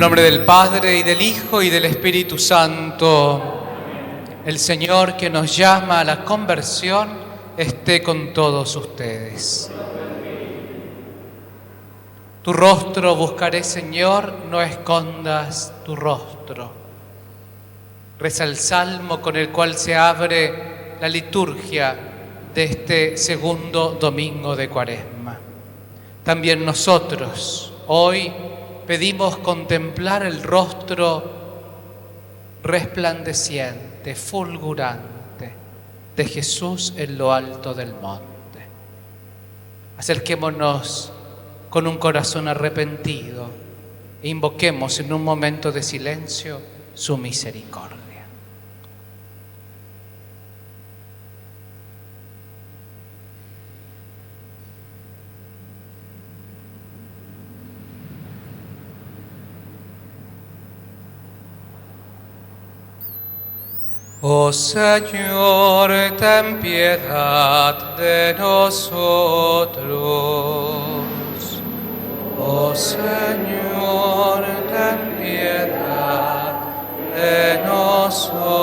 nombre del Padre, y del Hijo, y del Espíritu Santo. El Señor, que nos llama a la conversión, esté con todos ustedes. Tu rostro buscaré, Señor, no escondas tu rostro. Reza el salmo con el cual se abre la liturgia de este segundo domingo de Cuaresma. También nosotros, hoy, pedimos contemplar el rostro resplandeciente, fulgurante de Jesús en lo alto del monte. Acerquémonos con un corazón arrepentido e invoquemos en un momento de silencio su misericordia. Oh Señor, ten piedad de nosotros. Oh Señor, ten piedad de nosotros.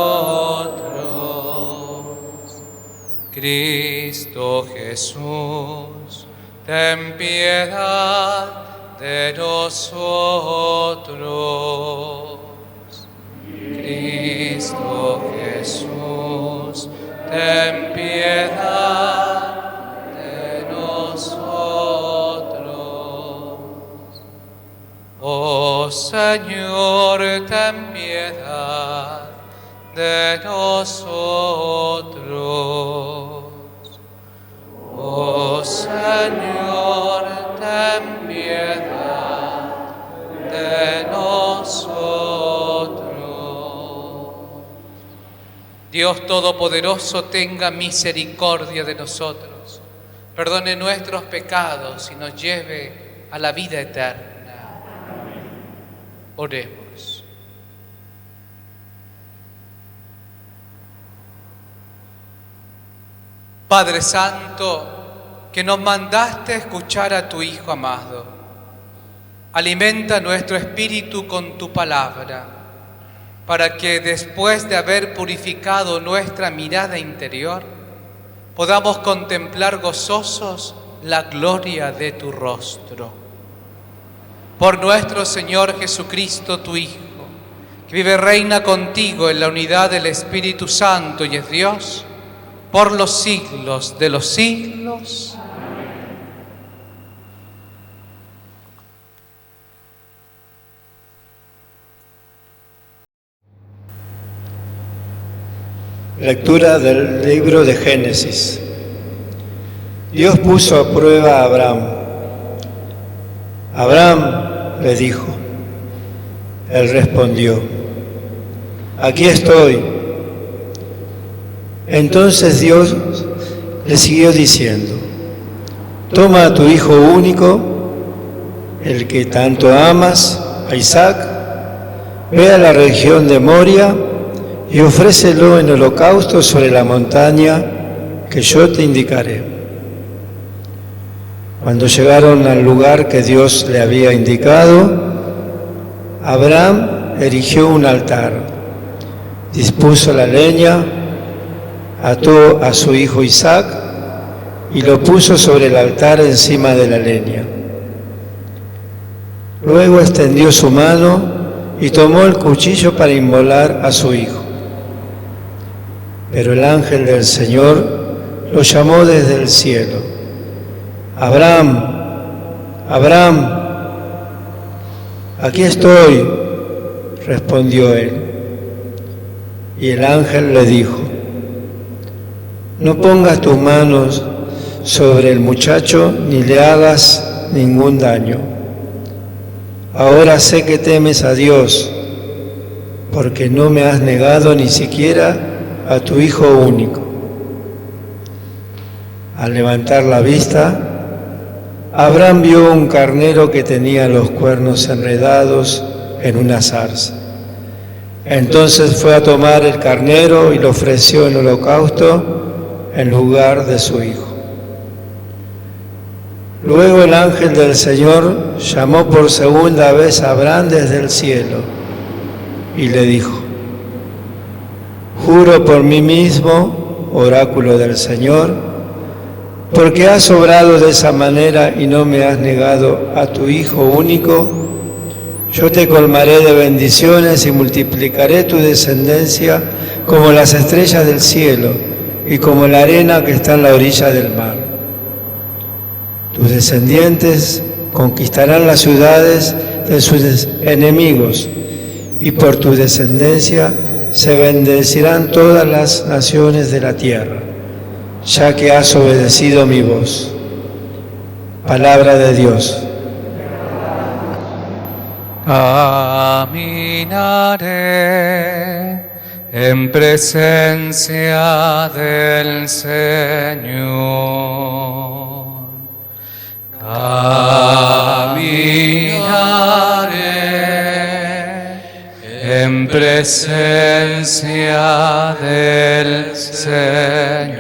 Cristo Jesús, ten piedad de nosotros. Cristo Jesús, ten piedad de nosotros. Oh Señor, ten piedad de nosotros. Oh Señor, ten piedad de nosotros. Dios Todopoderoso, tenga misericordia de nosotros, perdone nuestros pecados y nos lleve a la vida eterna. Oremos. Padre Santo, que nos mandaste escuchar a tu Hijo amado, alimenta nuestro espíritu con tu palabra, para que después de haber purificado nuestra mirada interior, podamos contemplar gozosos la gloria de tu rostro. Por nuestro Señor Jesucristo, tu Hijo, que vive y reina contigo en la unidad del Espíritu Santo y es Dios, por los siglos de los siglos. Lectura del libro de Génesis. Dios puso a prueba a Abraham. Abraham le dijo. Él respondió, aquí estoy. Entonces Dios le siguió diciendo, toma a tu hijo único, el que tanto amas, a Isaac, ve a la región de Moria y ofrécelo en holocausto sobre la montaña que yo te indicaré. Cuando llegaron al lugar que Dios le había indicado, Abraham erigió un altar, dispuso la leña, ató a su hijo Isaac y lo puso sobre el altar encima de la leña. Luego extendió su mano y tomó el cuchillo para inmolar a su hijo. Pero el ángel del Señor lo llamó desde el cielo. Abraham, Abraham. Aquí estoy, respondió él. Y el ángel le dijo, no pongas tus manos sobre el muchacho ni le hagas ningún daño. Ahora sé que temes a Dios, porque no me has negado ni siquiera a tu hijo único. Al levantar la vista, Abraham vio un carnero que tenía los cuernos enredados en una zarza. Entonces fue a tomar el carnero y lo ofreció en holocausto en lugar de su hijo. Luego el ángel del Señor llamó por segunda vez a Abraham desde el cielo y le dijo: juro por mí mismo, oráculo del Señor, porque has obrado de esa manera y no me has negado a tu Hijo único, yo te colmaré de bendiciones y multiplicaré tu descendencia como las estrellas del cielo y como la arena que está en la orilla del mar. Tus descendientes conquistarán las ciudades de sus enemigos, y por tu descendencia se bendecirán todas las naciones de la tierra, ya que has obedecido mi voz. Palabra de Dios. Caminaré en presencia del Señor. Caminaré en presencia del Señor.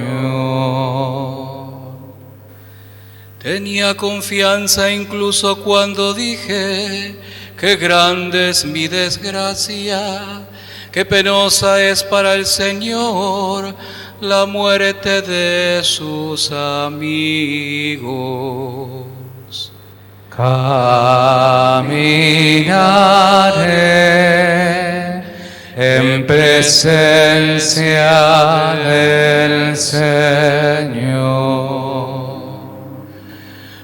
Tenía confianza incluso cuando dije: qué grande es mi desgracia, qué penosa es para el Señor la muerte de sus amigos. Caminaré en presencia del Señor.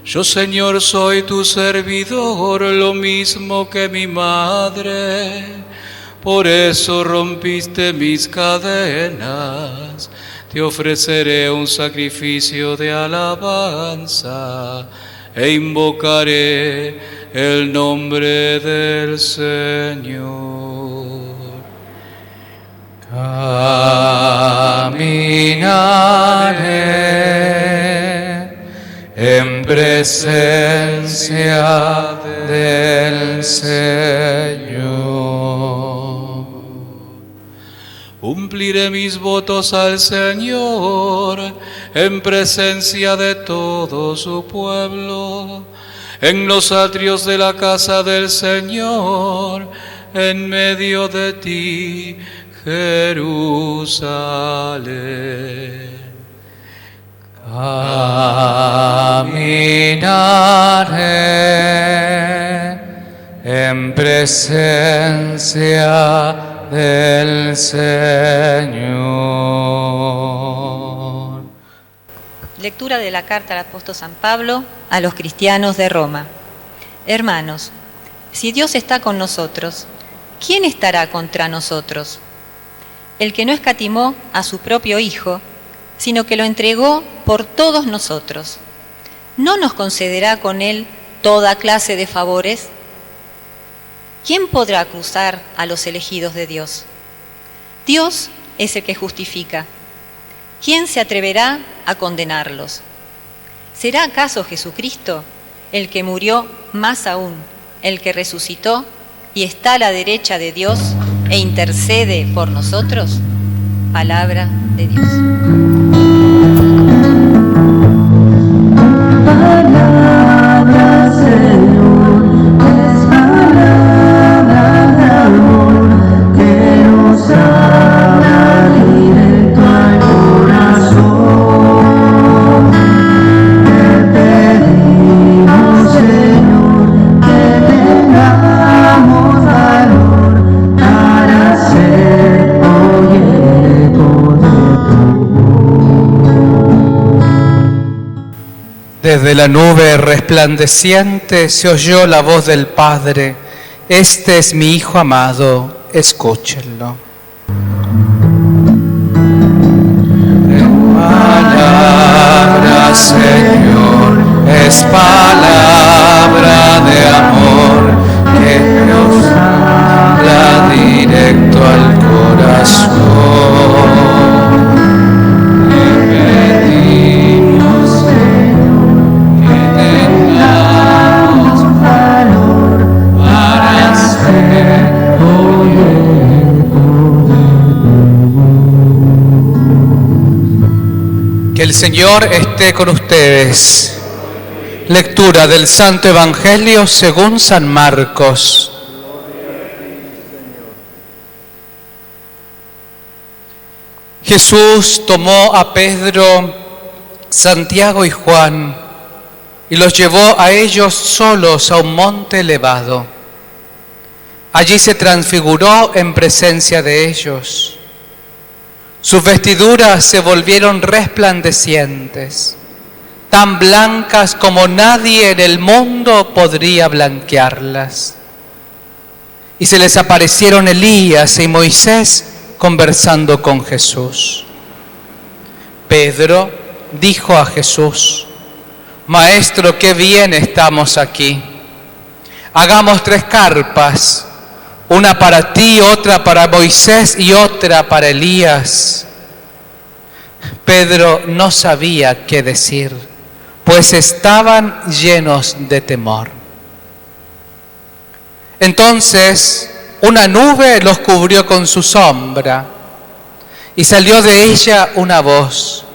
Yo, Señor, soy tu servidor, lo mismo que mi madre. Por eso rompiste mis cadenas. Te ofreceré un sacrificio de alabanza e invocaré el nombre del Señor. Caminaré en presencia del Señor. Cumpliré mis votos al Señor en presencia de todo su pueblo, en los atrios de la casa del Señor, en medio de ti, Jerusalén. Caminaré en presencia del Señor. Lectura de la carta al apóstol San Pablo a los cristianos de Roma. Hermanos, si Dios está con nosotros, ¿quién estará contra nosotros? El que no escatimó a su propio Hijo, sino que lo entregó por todos nosotros, ¿no nos concederá con él toda clase de favores? ¿Quién podrá acusar a los elegidos de Dios? Dios es el que justifica. ¿Quién se atreverá a condenarlos? ¿Será acaso Jesucristo el que murió, más aún, el que resucitó y está a la derecha de Dios e intercede por nosotros? Palabra de Dios. Palabra, Señor, es palabra de amor que nos habla directo al corazón. Te pedimos, Señor, que tengamos valor para ser hoy eco de tu voz. Desde la nube resplandeciente se oyó la voz del Padre: este es mi Hijo amado, escúchenlo. Palabra, Señor, es palabra de amor que nos habla directo al corazón. Te pedimos, Señor, que tengamos valor para ser hoy Que el Señor esté con ustedes. Lectura del Santo Evangelio según San Marcos. Jesús tomó a Pedro, Santiago y Juan y los llevó a ellos solos a un monte elevado. Allí se transfiguró en presencia de ellos. Sus vestiduras se volvieron resplandecientes, tan blancas como nadie en el mundo podría blanquearlas. Y se les aparecieron Elías y Moisés conversando con Jesús. Pedro dijo a Jesús: Maestro, qué bien estamos aquí. Hagamos 3 carpas, una para ti, otra para Moisés y otra para Elías. Pedro no sabía qué decir, pues estaban llenos de temor. Entonces una nube los cubrió con su sombra y salió de ella una voz: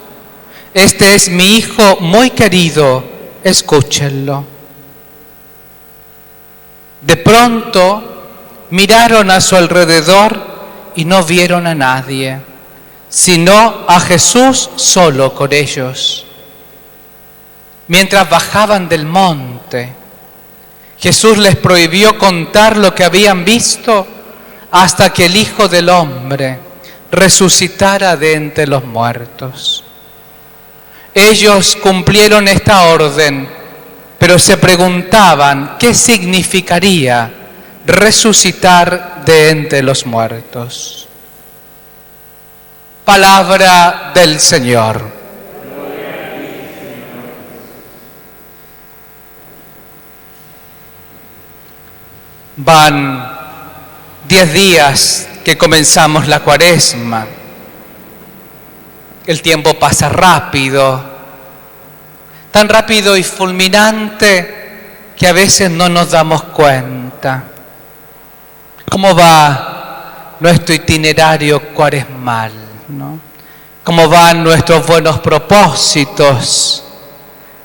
Este es mi Hijo muy querido, escúchenlo. De pronto miraron a su alrededor y no vieron a nadie, sino a Jesús solo con ellos. Mientras bajaban del monte, Jesús les prohibió contar lo que habían visto hasta que el Hijo del Hombre resucitara de entre los muertos. Ellos cumplieron esta orden, pero se preguntaban qué significaría resucitar de entre los muertos. Palabra del Señor. Van 10 días que comenzamos la Cuaresma. El tiempo pasa rápido, tan rápido y fulminante que a veces no nos damos cuenta. ¿Cómo va nuestro itinerario cuaresmal, ¿no? ¿Cómo van nuestros buenos propósitos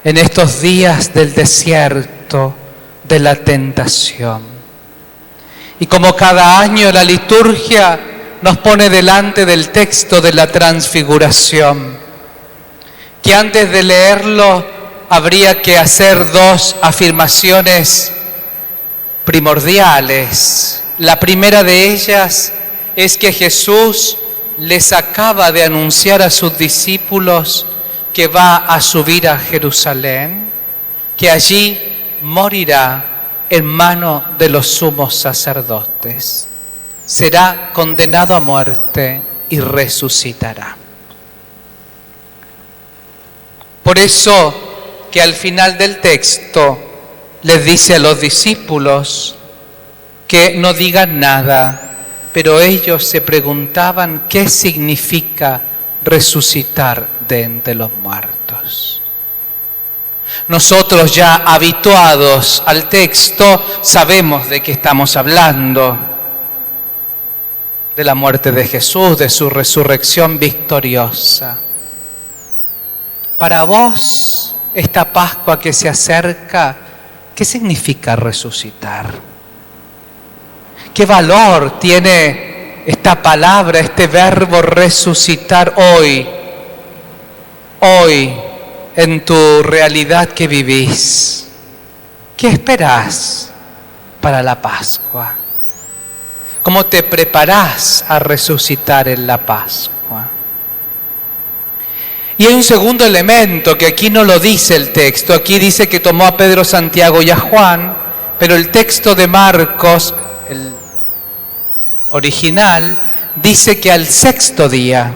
en estos días del desierto, de la tentación? Y como cada año la liturgia nos pone delante del texto de la transfiguración, que antes de leerlo habría que hacer 2 afirmaciones primordiales. La primera de ellas es que Jesús les acaba de anunciar a sus discípulos que va a subir a Jerusalén, que allí morirá en mano de los sumos sacerdotes. Será condenado a muerte y resucitará. Por eso que al final del texto les dice a los discípulos que no digan nada, pero ellos se preguntaban qué significa resucitar de entre los muertos. Nosotros ya habituados al texto sabemos de qué estamos hablando, de la muerte de Jesús, de su resurrección victoriosa. Para vos, esta Pascua que se acerca, ¿qué significa resucitar? ¿Qué valor tiene esta palabra, este verbo resucitar hoy en tu realidad que vivís? ¿Qué esperás para la Pascua? ¿Cómo te preparás a resucitar en la Pascua? Y hay un segundo elemento que aquí no lo dice el texto. Aquí dice que tomó a Pedro, Santiago y a Juan, pero el texto de Marcos, el original, dice que al sexto día,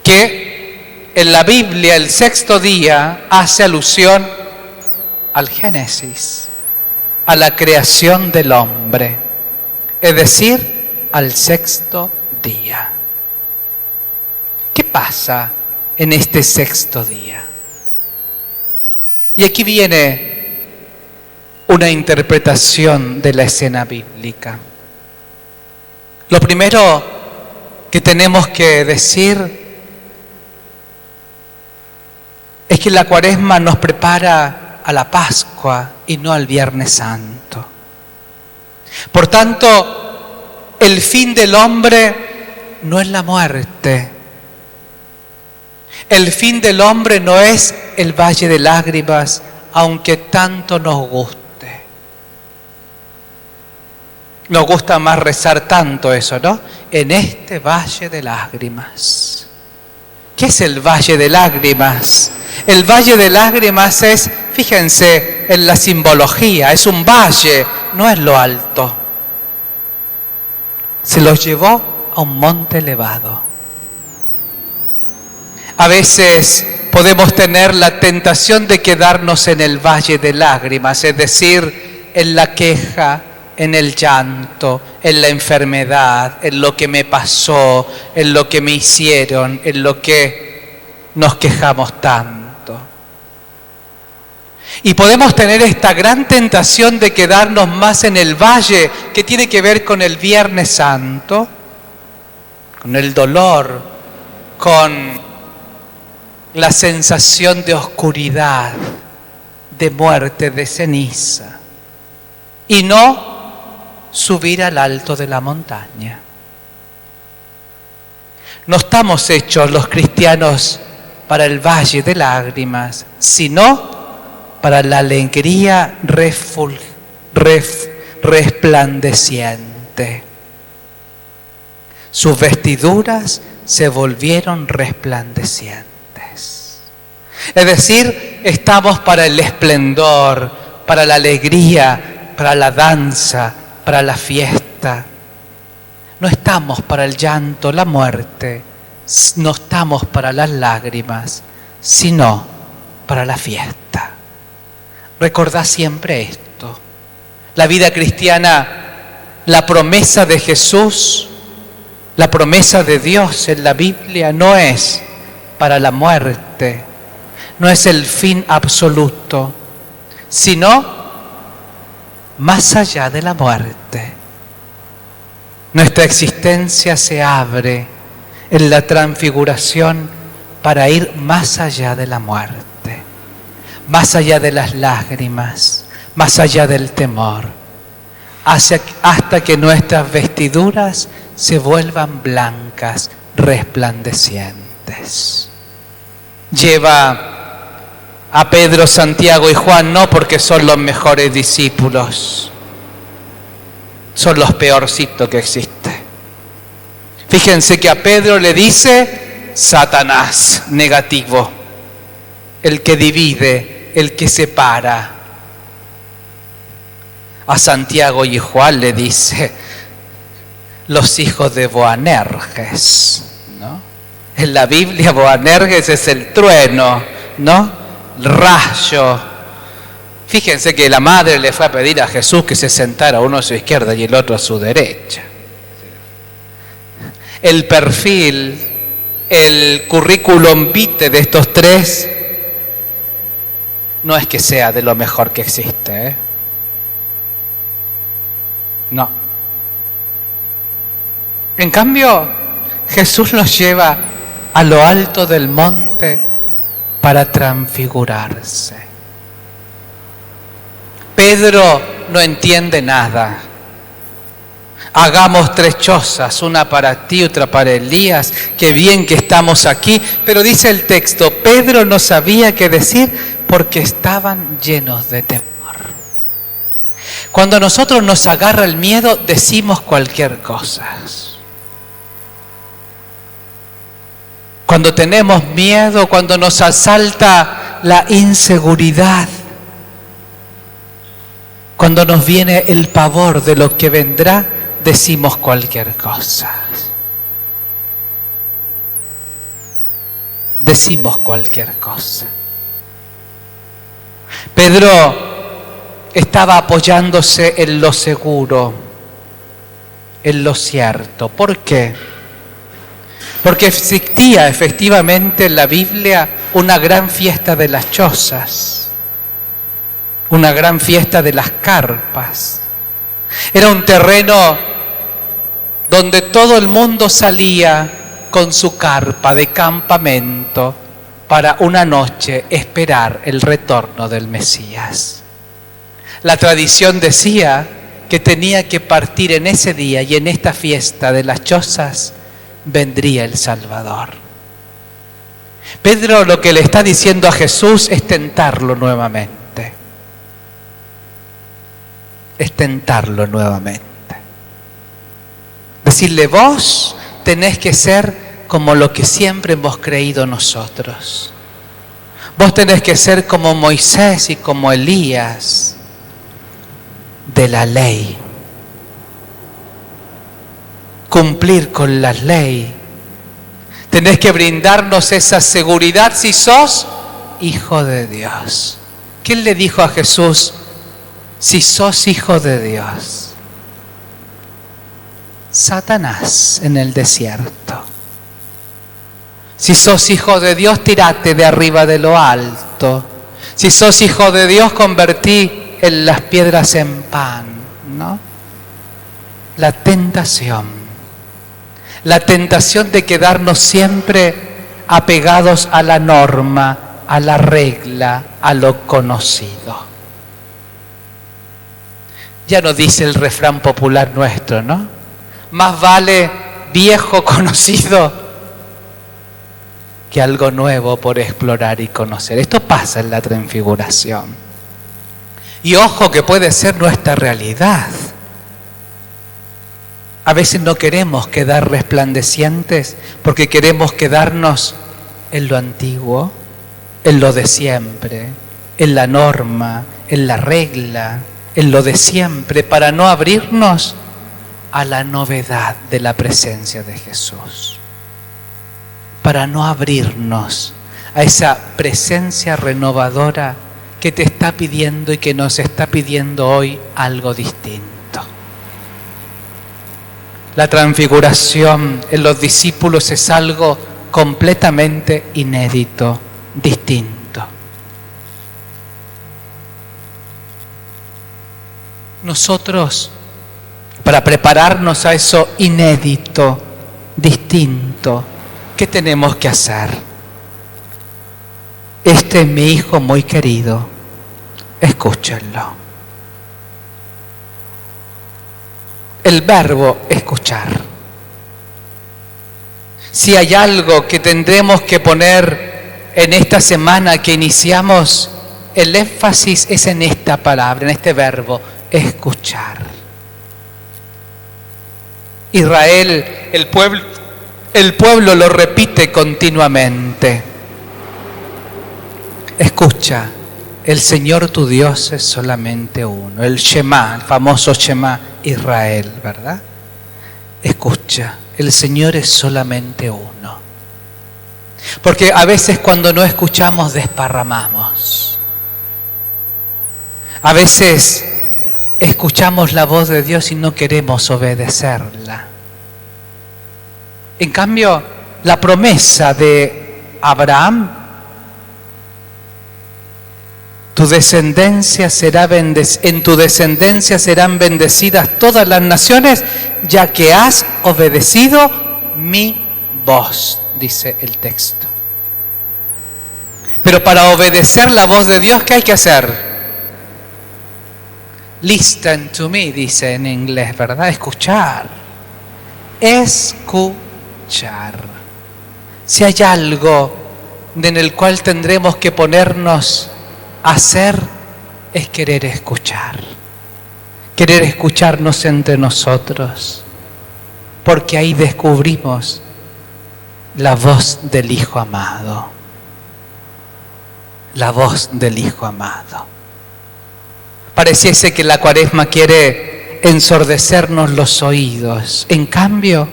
que en la Biblia el sexto día hace alusión al Génesis, a la creación del hombre, es decir, al sexto día. ¿Qué pasa en este sexto día? Y aquí viene una interpretación de la escena bíblica. Lo primero que tenemos que decir que la Cuaresma nos prepara a la Pascua y no al Viernes Santo. Por tanto, el fin del hombre no es la muerte. El fin del hombre no es el valle de lágrimas, aunque tanto nos guste. Nos gusta más rezar tanto eso, ¿no? En este valle de lágrimas. ¿Qué es el valle de lágrimas? El valle de lágrimas es, fíjense en la simbología, es un valle, no es lo alto. Se los llevó a un monte elevado. A veces podemos tener la tentación de quedarnos en el valle de lágrimas, es decir, en la queja, en el llanto, en la enfermedad, en lo que me pasó, en lo que me hicieron, en lo que nos quejamos tanto. Y podemos tener esta gran tentación de quedarnos más en el valle, que tiene que ver con el Viernes Santo, con el dolor, con la sensación de oscuridad, de muerte, de ceniza, y no subir al alto de la montaña. No estamos hechos los cristianos para el valle de lágrimas, sino para la alegría resplandeciente. Sus vestiduras se volvieron resplandecientes. Es decir, estamos para el esplendor, para la alegría, para la danza, para la fiesta. No estamos para el llanto, la muerte, no estamos para las lágrimas, sino para la fiesta. Recordad siempre esto. La vida cristiana, la promesa de Jesús, la promesa de Dios en la Biblia no es para la muerte, no es el fin absoluto, sino más allá de la muerte. Nuestra existencia se abre en la transfiguración para ir más allá de la muerte, más allá de las lágrimas, más allá del temor, hasta que nuestras vestiduras se vuelvan blancas, resplandecientes. Lleva a Pedro, Santiago y Juan no porque son los mejores discípulos, son los peorcitos que existen. Fíjense que a Pedro le dice Satanás, negativo, el que divide, el que separa. A Santiago y Juan le dice los hijos de Boanerges, ¿no? En la Biblia Boanerges es el trueno, ¿no? El rayo. Fíjense que la madre le fue a pedir a Jesús que se sentara uno a su izquierda y el otro a su derecha. El perfil, el currículum vitae de estos tres no es que sea de lo mejor que existe, ¿eh? No. En cambio, Jesús los lleva a lo alto del monte para transfigurarse. Pedro no entiende nada. Hagamos 3 chozas, una para ti, otra para Elías, qué bien que estamos aquí. Pero dice el texto, Pedro no sabía qué decir porque estaban llenos de temor. Cuando a nosotros nos agarra el miedo, decimos cualquier cosa. Cuando tenemos miedo, cuando nos asalta la inseguridad, cuando nos viene el pavor de lo que vendrá, decimos cualquier cosa. Decimos cualquier cosa. Pedro estaba apoyándose en lo seguro, en lo cierto. ¿Por qué? Porque existía efectivamente en la Biblia una gran fiesta de las chozas, una gran fiesta de las carpas. Era un terreno donde todo el mundo salía con su carpa de campamento para una noche esperar el retorno del Mesías. La tradición decía que tenía que partir en ese día y en esta fiesta de las chozas vendría el Salvador. Pedro lo que le está diciendo a Jesús es tentarlo nuevamente. Es tentarlo nuevamente. Decirle, vos tenés que ser como lo que siempre hemos creído nosotros. Vos tenés que ser como Moisés y como Elías de la ley. Cumplir con la ley. Tenés que brindarnos esa seguridad si sos hijo de Dios. ¿Quién le dijo a Jesús, si sos hijo de Dios? Satanás en el desierto. Si sos hijo de Dios, tirate de arriba de lo alto. Si sos hijo de Dios, convertí en las piedras en pan, ¿no? La tentación de quedarnos siempre apegados a la norma, a la regla, a lo conocido. Ya no dice el refrán popular nuestro, ¿no? Más vale viejo conocido que algo nuevo por explorar y conocer. Esto pasa en la transfiguración. Y ojo que puede ser nuestra realidad. A veces no queremos quedar resplandecientes porque queremos quedarnos en lo antiguo, en lo de siempre, en la norma, en la regla, en lo de siempre, para no abrirnos a la novedad de la presencia de Jesús. Para no abrirnos a esa presencia renovadora que te está pidiendo y que nos está pidiendo hoy algo distinto. La transfiguración en los discípulos es algo completamente inédito, distinto. Nosotros, para prepararnos a eso inédito, distinto, ¿qué tenemos que hacer? Este es mi hijo muy querido, escúchenlo. El verbo escuchar. Si hay algo que tendremos que poner en esta semana que iniciamos, el énfasis es en esta palabra, en este verbo, escuchar. Israel, el pueblo lo repite continuamente. Escucha, el Señor tu Dios es solamente uno. El Shema, el famoso Shema Israel, ¿verdad? Escucha, el Señor es solamente uno. Porque a veces cuando no escuchamos desparramamos. A veces escuchamos la voz de Dios y no queremos obedecerla. En cambio, la promesa de Abraham, en tu descendencia serán bendecidas todas las naciones, ya que has obedecido mi voz, dice el texto. Pero para obedecer la voz de Dios, ¿qué hay que hacer? Listen to me, dice en inglés, ¿verdad? Escuchar. Escuchar. Si hay algo en el cual tendremos que ponernos a hacer, es querer escuchar. Querer escucharnos entre nosotros. Porque ahí descubrimos la voz del Hijo amado. La voz del Hijo amado. Pareciese que la Cuaresma quiere ensordecernos los oídos. En cambio,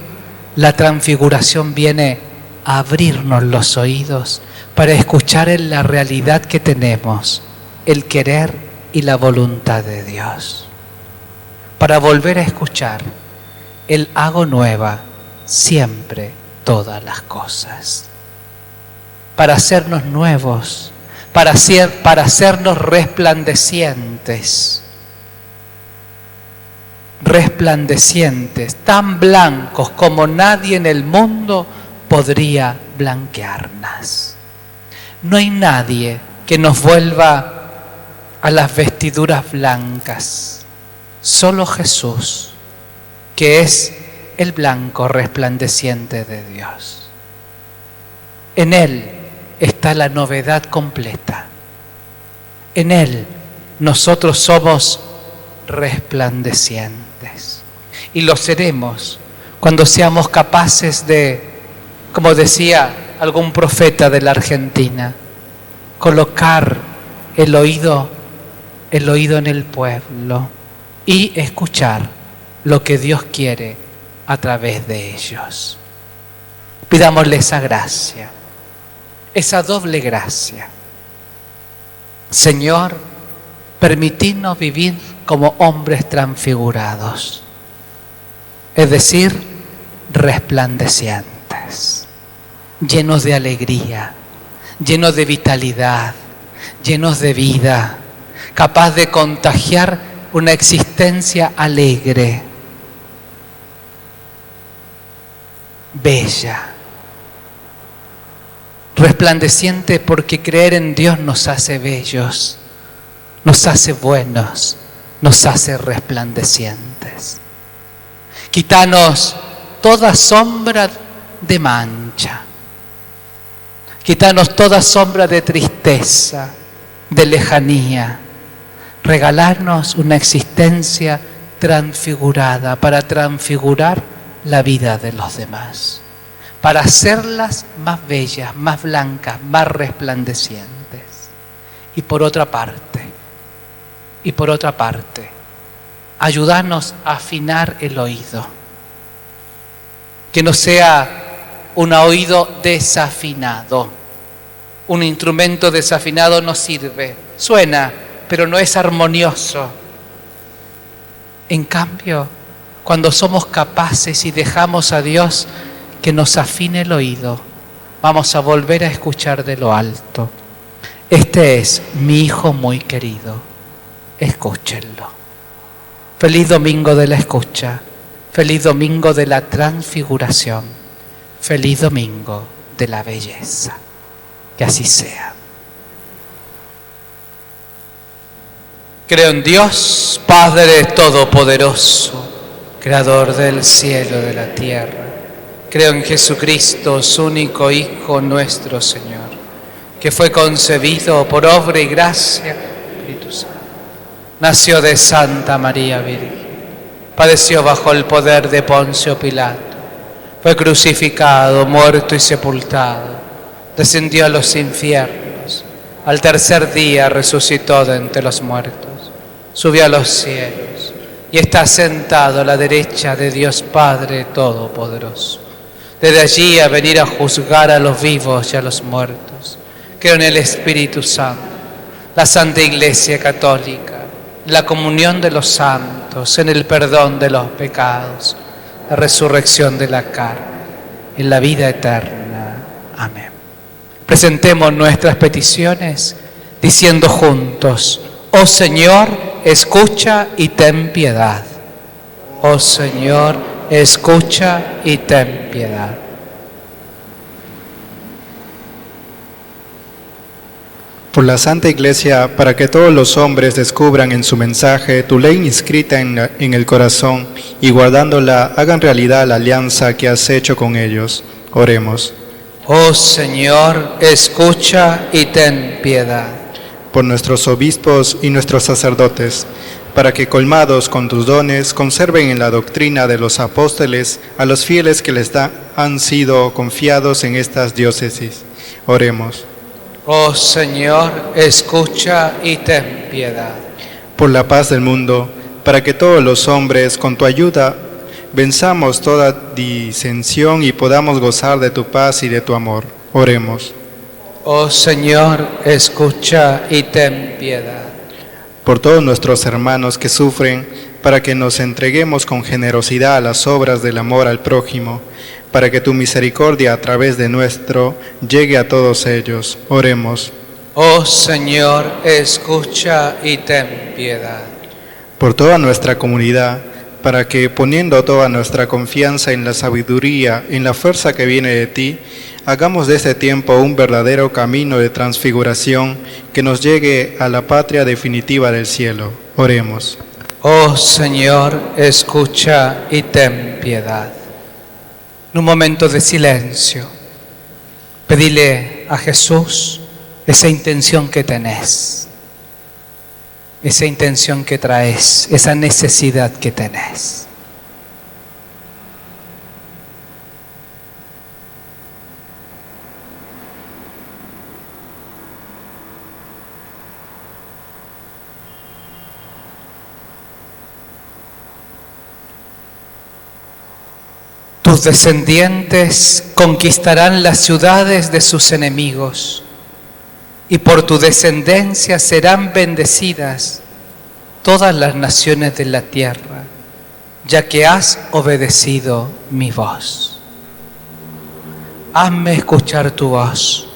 la transfiguración viene a abrirnos los oídos para escuchar en la realidad que tenemos, el querer y la voluntad de Dios. Para volver a escuchar el hago nueva siempre todas las cosas. Para hacernos nuevos, para hacernos resplandecientes, tan blancos como nadie en el mundo podría blanquearnos. No hay nadie que nos vuelva a las vestiduras blancas, solo Jesús, que es el blanco resplandeciente de Dios. En Él está la novedad completa. En Él nosotros somos resplandecientes. Y lo seremos cuando seamos capaces de, como decía algún profeta de la Argentina, colocar el oído en el pueblo y escuchar lo que Dios quiere a través de ellos. Pidámosle esa gracia, esa doble gracia. Señor, permitidnos vivir como hombres transfigurados, es decir, resplandecientes, llenos de alegría, llenos de vitalidad, llenos de vida, capaz de contagiar una existencia alegre, bella, resplandeciente, porque creer en Dios nos hace bellos, nos hace buenos, nos hace resplandecientes. Quítanos toda sombra de mancha, quítanos toda sombra de tristeza, de lejanía, regalarnos una existencia transfigurada para transfigurar la vida de los demás, para hacerlas más bellas, más blancas, más resplandecientes. Y por otra parte, ayudarnos a afinar el oído, que no sea un oído desafinado. Un instrumento desafinado no sirve, suena, pero no es armonioso. En cambio, cuando somos capaces y dejamos a Dios que nos afine el oído, vamos a volver a escuchar de lo alto: este es mi Hijo muy querido, escúchenlo. Feliz domingo de la escucha, feliz domingo de la transfiguración, feliz domingo de la belleza. Que así sea. Creo en Dios, Padre Todopoderoso, Creador del cielo y de la tierra. Creo en Jesucristo, su único Hijo, nuestro Señor, que fue concebido por obra y gracia del Espíritu Santo. Nació de Santa María Virgen, padeció bajo el poder de Poncio Pilato, fue crucificado, muerto y sepultado, descendió a los infiernos, al tercer día resucitó de entre los muertos, subió a los cielos y está sentado a la derecha de Dios Padre Todopoderoso. Desde allí a venir a juzgar a los vivos y a los muertos. Creo en el Espíritu Santo, la Santa Iglesia Católica, la comunión de los santos, en el perdón de los pecados, la resurrección de la carne, en la vida eterna. Amén. Presentemos nuestras peticiones diciendo juntos: oh Señor, escucha y ten piedad. Oh Señor, escucha y ten piedad. Por la Santa Iglesia, para que todos los hombres descubran en su mensaje tu ley inscrita en el corazón y guardándola hagan realidad la alianza que has hecho con ellos. Oremos. Oh Señor, escucha y ten piedad. Por nuestros obispos y nuestros sacerdotes, para que colmados con tus dones conserven en la doctrina de los apóstoles a los fieles que les han sido confiados en estas diócesis. Oremos. Oh Señor, escucha y ten piedad. Por la paz del mundo, para que todos los hombres con tu ayuda venzamos toda disensión y podamos gozar de tu paz y de tu amor. Oremos. Oh Señor, escucha y ten piedad. Por todos nuestros hermanos que sufren, para que nos entreguemos con generosidad a las obras del amor al prójimo, para que tu misericordia a través de nuestro llegue a todos ellos. Oremos. Oh Señor, escucha y ten piedad. Por toda nuestra comunidad, para que poniendo toda nuestra confianza en la sabiduría, en la fuerza que viene de ti, hagamos de este tiempo un verdadero camino de transfiguración que nos llegue a la patria definitiva del cielo. Oremos. Oh Señor, escucha y ten piedad. En un momento de silencio, pedile a Jesús esa intención que tenés, esa intención que traes, esa necesidad que tenés. Tus descendientes conquistarán las ciudades de sus enemigos, y por tu descendencia serán bendecidas todas las naciones de la tierra, ya que has obedecido mi voz. Hazme escuchar tu voz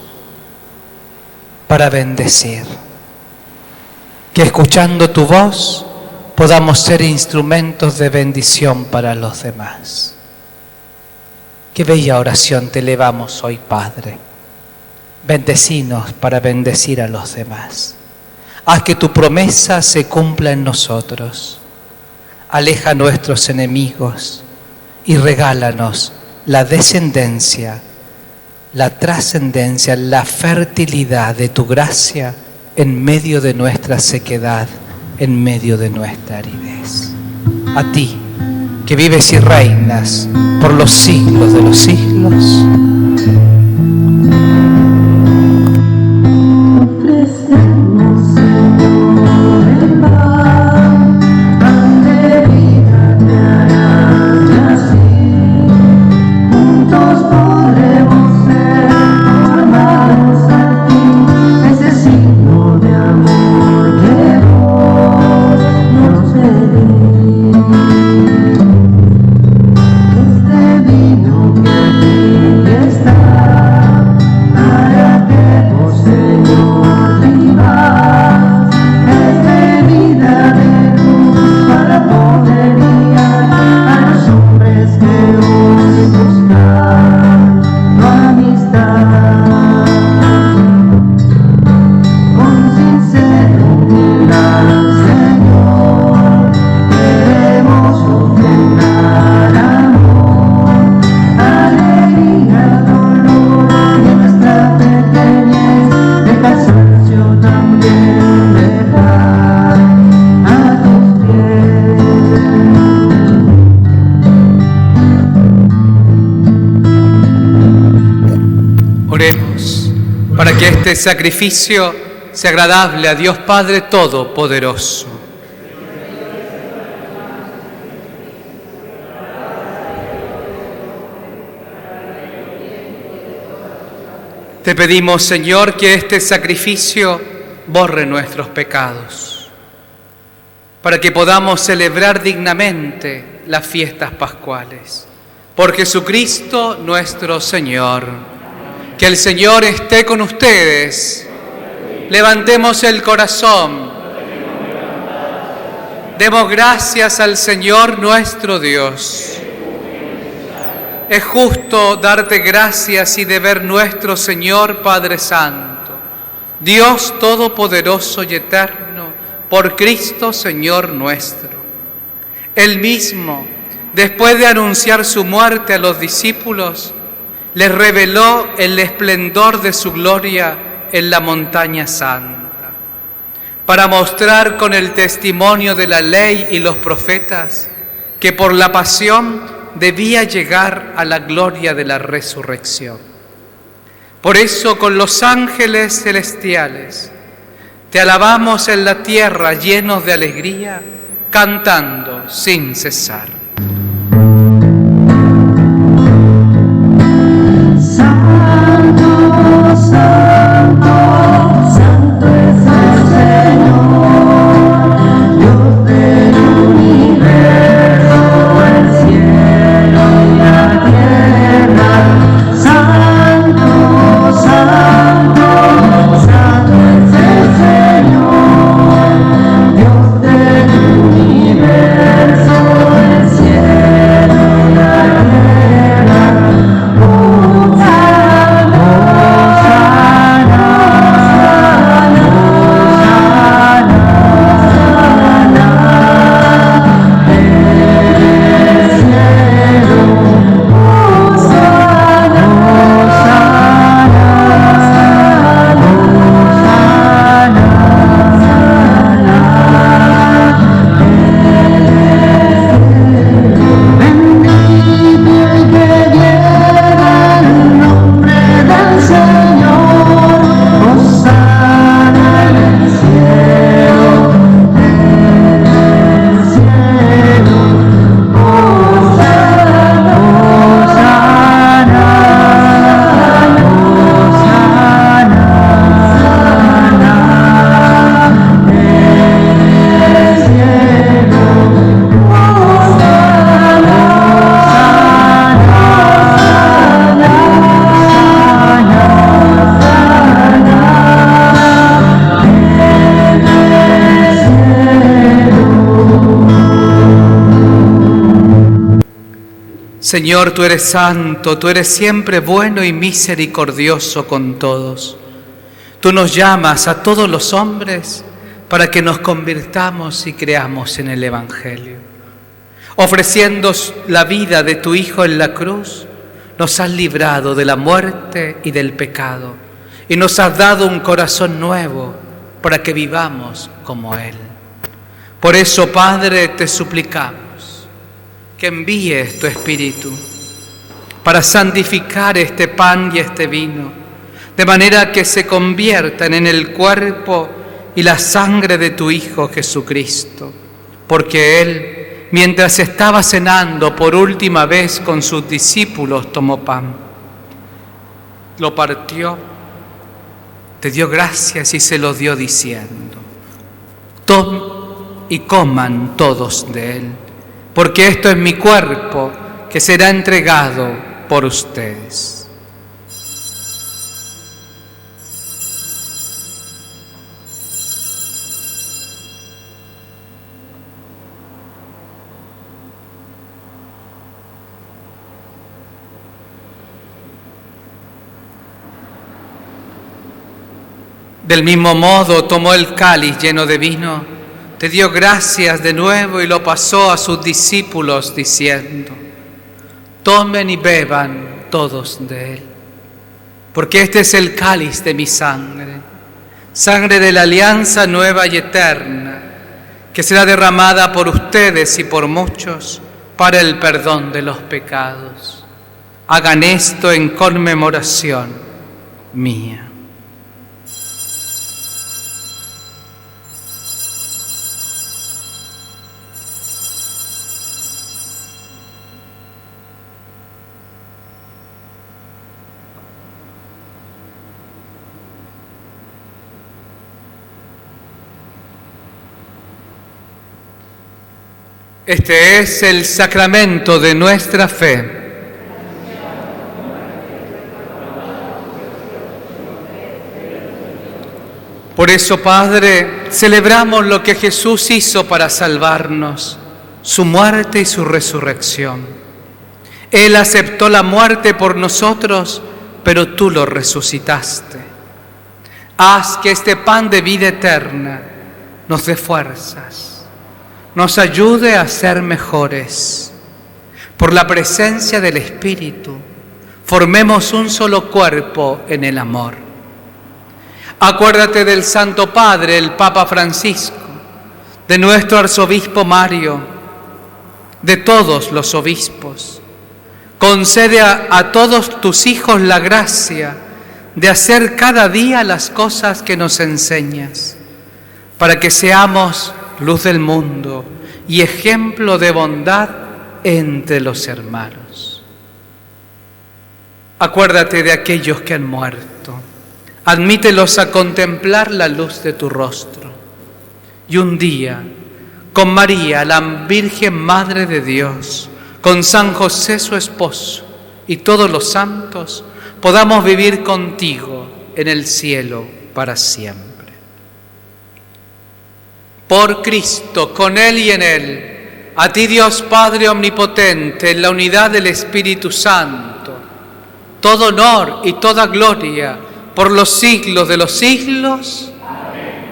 para bendecir. Que escuchando tu voz podamos ser instrumentos de bendición para los demás. Qué bella oración te elevamos hoy, Padre. Bendecinos para bendecir a los demás. Haz que tu promesa se cumpla en nosotros. Aleja a nuestros enemigos y regálanos la descendencia, la trascendencia, la fertilidad de tu gracia en medio de nuestra sequedad, en medio de nuestra aridez. A ti, que vives y reinas por los siglos de los siglos. Ofrecemos, Señor, el pan de vida te harás y así juntos podremos ser formados al fin, ese signo de amor que vos nos pedís. Este vino que aquí está, para que vos, Señor, vivas, es bebida de luz para poder guiar a los hombres que hoy buscan tu amistad. Con sincera humildad, Señor, queremos ofrendar amor, alegría, dolor y en nuestra pequeñez de cansancio también dejar a tus pies. Oremos para que este sacrificio sea agradable a Dios Padre Todopoderoso. Te pedimos, Señor, que este sacrificio borre nuestros pecados, para que podamos celebrar dignamente las fiestas pascuales. Por Jesucristo nuestro Señor. Que el Señor esté con ustedes. Levantemos el corazón. Demos gracias al Señor nuestro Dios. Es justo darte gracias y deber nuestro, Señor Padre Santo, Dios Todopoderoso y Eterno, por Cristo Señor nuestro. Él mismo, después de anunciar su muerte a los discípulos, les reveló el esplendor de su gloria en la montaña santa, para mostrar con el testimonio de la ley y los profetas que por la pasión debía llegar a la gloria de la resurrección. Por eso, con los ángeles celestiales, te alabamos en la tierra llenos de alegría, cantando sin cesar. Santo, santo, santo es el Señor, Dios del universo, el cielo y la tierra. Santo, santo, santo es el Señor, Dios del universo, el cielo Señor, tú eres santo, tú eres siempre bueno y misericordioso con todos. Tú nos llamas a todos los hombres para que nos convirtamos y creamos en el Evangelio. Ofreciendo la vida de tu Hijo en la cruz, nos has librado de la muerte y del pecado y nos has dado un corazón nuevo para que vivamos como Él. Por eso, Padre, te suplicamos que envíes tu Espíritu para santificar este pan y este vino, de manera que se conviertan en el cuerpo y la sangre de tu Hijo Jesucristo, porque Él, mientras estaba cenando por última vez con sus discípulos, tomó pan, lo partió, te dio gracias y se lo dio diciendo: tomen y coman todos de él, porque esto es mi cuerpo que será entregado por ustedes. Del mismo modo tomó el cáliz lleno de vino, te dio gracias de nuevo y lo pasó a sus discípulos diciendo: tomen y beban todos de él, porque este es el cáliz de mi sangre, sangre de la alianza nueva y eterna, que será derramada por ustedes y por muchos para el perdón de los pecados. Hagan esto en conmemoración mía. Este es el sacramento de nuestra fe. Por eso, Padre, celebramos lo que Jesús hizo para salvarnos, su muerte y su resurrección. Él aceptó la muerte por nosotros, pero tú lo resucitaste. Haz que este pan de vida eterna nos dé fuerzas, nos ayude a ser mejores. Por la presencia del Espíritu, formemos un solo cuerpo en el amor. Acuérdate del Santo Padre, el Papa Francisco, de nuestro arzobispo Mario, de todos los obispos. Concede a todos tus hijos la gracia de hacer cada día las cosas que nos enseñas, para que seamos luz del mundo y ejemplo de bondad entre los hermanos. Acuérdate de aquellos que han muerto, admítelos a contemplar la luz de tu rostro. Y un día, con María, la Virgen Madre de Dios, con San José su esposo y todos los santos, podamos vivir contigo en el cielo para siempre. Por Cristo, con Él y en Él, a ti Dios Padre Omnipotente, en la unidad del Espíritu Santo, todo honor y toda gloria por los siglos de los siglos. Amén.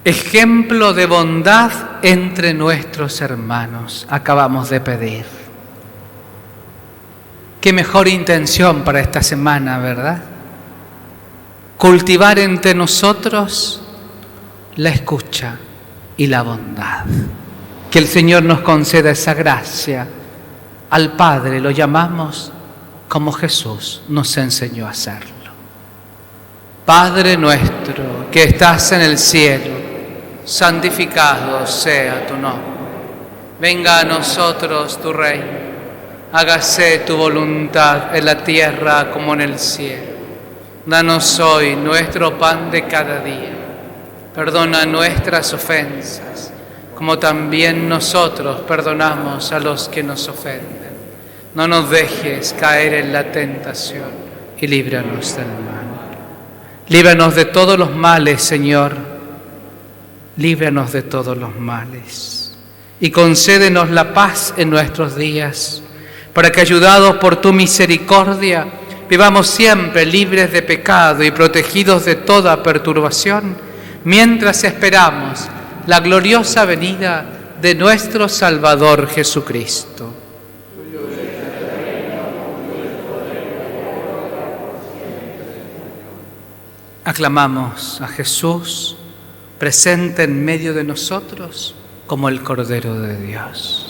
Ejemplo de bondad entre nuestros hermanos, acabamos de pedir. Qué mejor intención para esta semana, ¿verdad? Cultivar entre nosotros la escucha y la bondad. Que el Señor nos conceda esa gracia. Al Padre lo llamamos como Jesús nos enseñó a hacerlo. Padre nuestro que estás en el cielo, santificado sea tu nombre. Venga a nosotros tu reino. Hágase tu voluntad en la tierra como en el cielo. Danos hoy nuestro pan de cada día. Perdona nuestras ofensas, como también nosotros perdonamos a los que nos ofenden. No nos dejes caer en la tentación y líbranos del mal. Líbranos de todos los males, Señor. líbranos de todos los males y concédenos la paz en nuestros días, para que, ayudados por tu misericordia, vivamos siempre libres de pecado y protegidos de toda perturbación, mientras esperamos la gloriosa venida de nuestro Salvador Jesucristo. Aclamamos a Jesús, presente en medio de nosotros como el Cordero de Dios.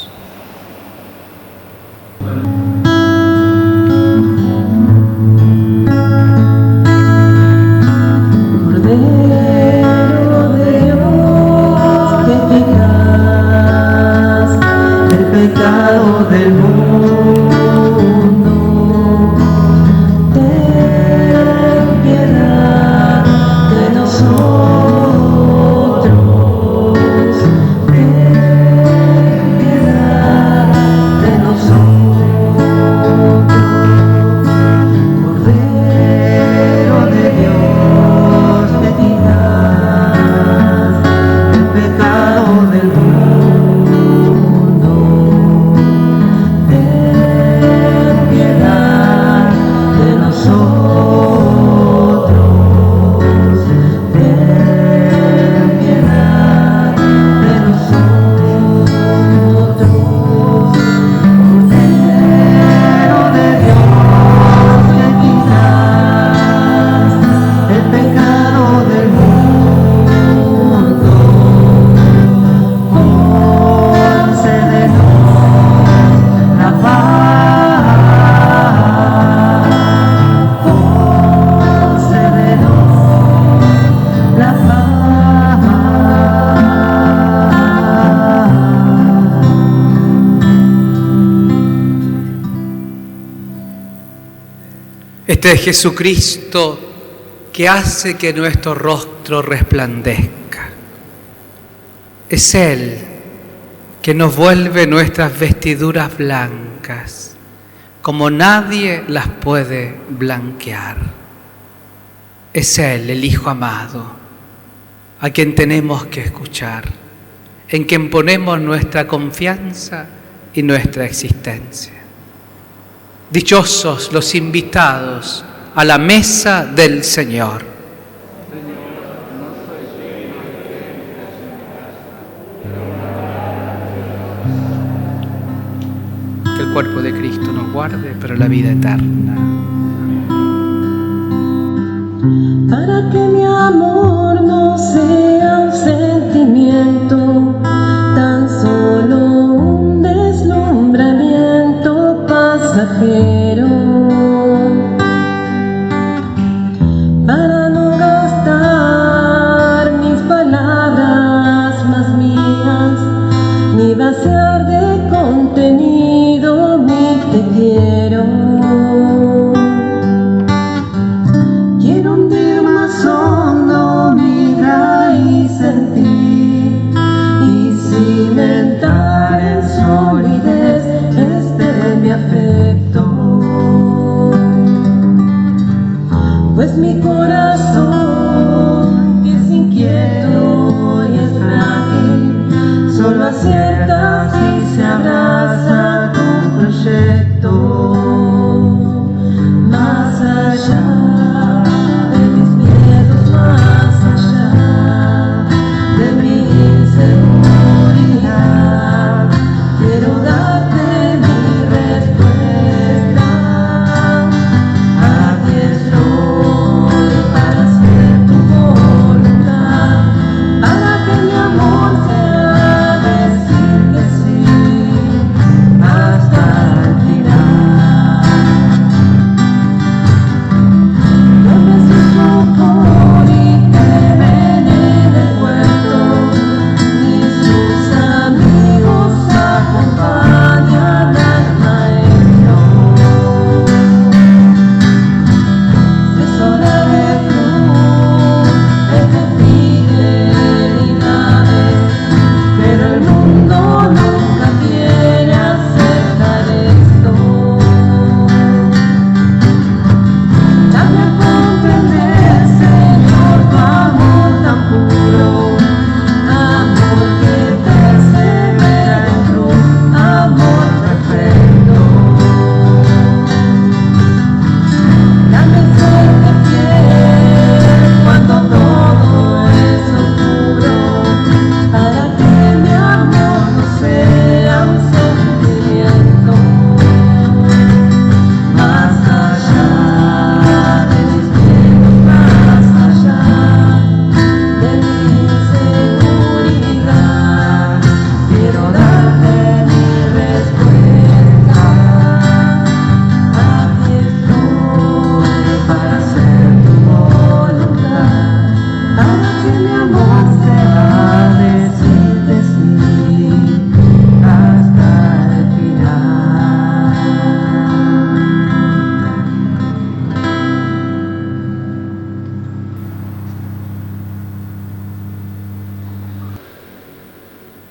Este es Jesucristo que hace que nuestro rostro resplandezca. Es Él que nos vuelve nuestras vestiduras blancas, como nadie las puede blanquear. Es Él, el Hijo amado, a quien tenemos que escuchar, en quien ponemos nuestra confianza y nuestra existencia. Dichosos los invitados a la mesa del Señor. Que el cuerpo de Cristo nos guarde para la vida eterna. Para que mi amor no sea un sentimiento, tan solo un deslumbramiento pasajero, para no gastar mis palabras más mías, ni vaciar de contenido mi te quiero. Quiero hundir más hondo mi raíz en ti y cimentar en solidez mi afecto, pues mi corazón, que es inquieto y es frágil, solo acierta si se abraza con proyecto, más allá de mis miedos, más allá de mi inseguridad, quiero darte para siempre.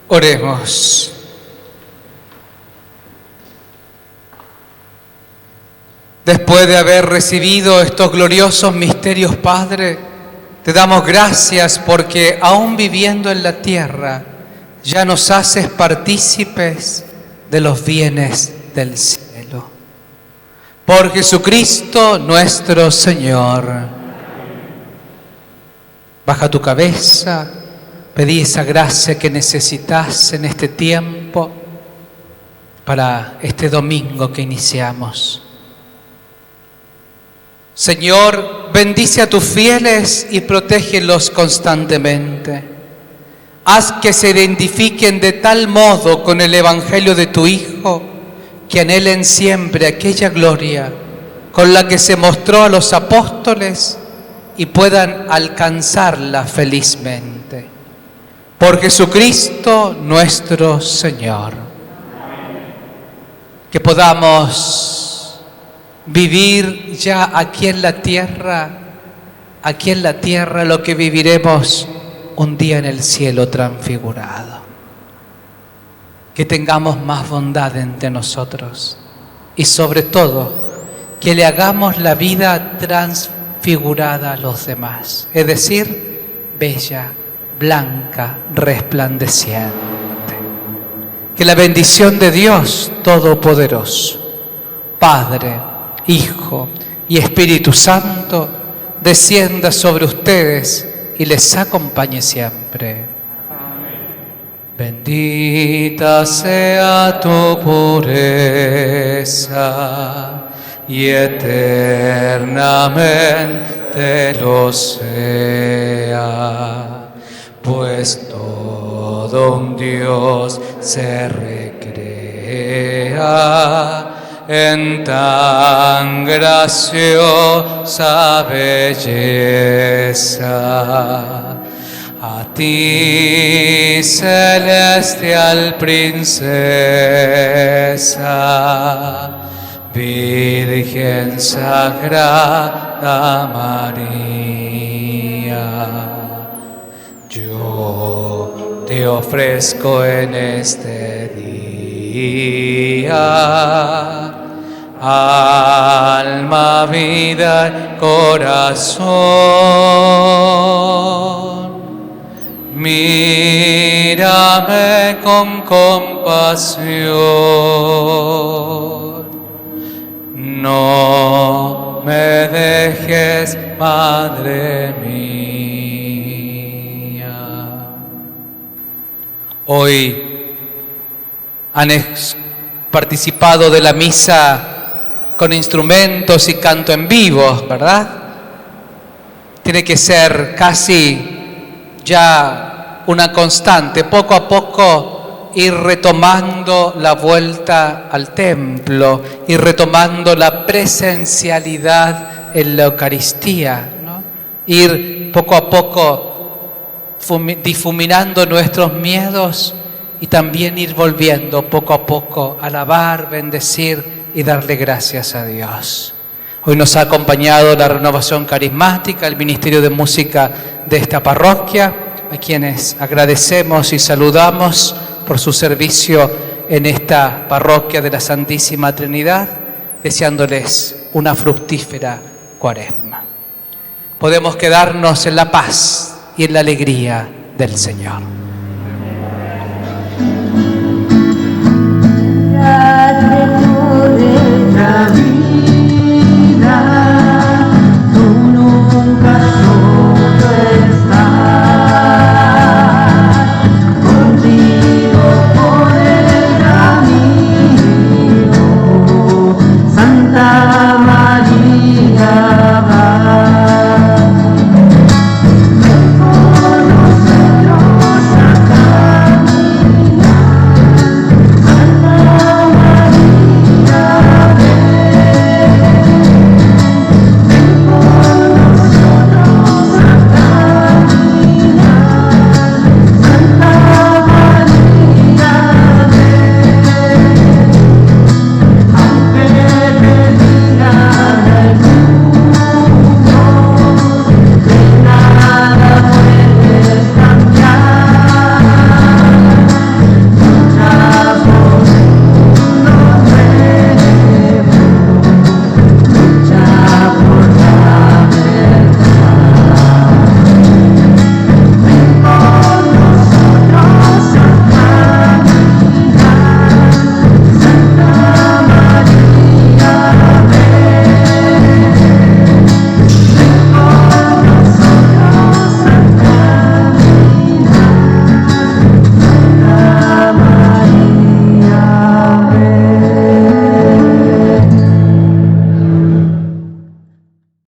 Oremos. Después de haber recibido estos gloriosos misterios, Padre, te damos gracias porque aún viviendo en la tierra, ya nos haces partícipes de los bienes del cielo. Por Jesucristo nuestro Señor. Baja tu cabeza, pedí esa gracia que necesitas en este tiempo para este domingo que iniciamos. Señor, bendice a tus fieles y protégelos constantemente. Haz que se identifiquen de tal modo con el Evangelio de tu Hijo, que anhelen siempre aquella gloria con la que se mostró a los apóstoles y puedan alcanzarla felizmente. Por Jesucristo nuestro Señor. Que podamos vivir ya aquí en la tierra lo que viviremos un día en el cielo transfigurado. Que tengamos más bondad entre nosotros y sobre todo que le hagamos la vida transfigurada a los demás, es decir, bella, blanca, resplandeciente. Que la bendición de Dios Todopoderoso, Padre, Hijo y Espíritu Santo, descienda sobre ustedes y les acompañe siempre. Bendita sea tu pureza y eternamente lo sea, pues todo un Dios se recrea en tan graciosa belleza. A ti, celestial princesa, Virgen Sagrada María, yo te ofrezco en este día alma, vida y corazón. Mírame con compasión, no me dejes, Madre mía. Hoy han participado de la misa con instrumentos y canto en vivo, ¿verdad? Tiene que ser casi ya una constante, poco a poco ir retomando la vuelta al templo, ir retomando la presencialidad en la Eucaristía, ¿no? Ir poco a poco difuminando nuestros miedos y también ir volviendo poco a poco a alabar, bendecir y darle gracias a Dios. Hoy nos ha acompañado la renovación carismática, el Ministerio de Música de esta parroquia, a quienes agradecemos y saludamos por su servicio en esta parroquia de la Santísima Trinidad, deseándoles una fructífera Cuaresma. Podemos quedarnos en la paz y en la alegría del Señor.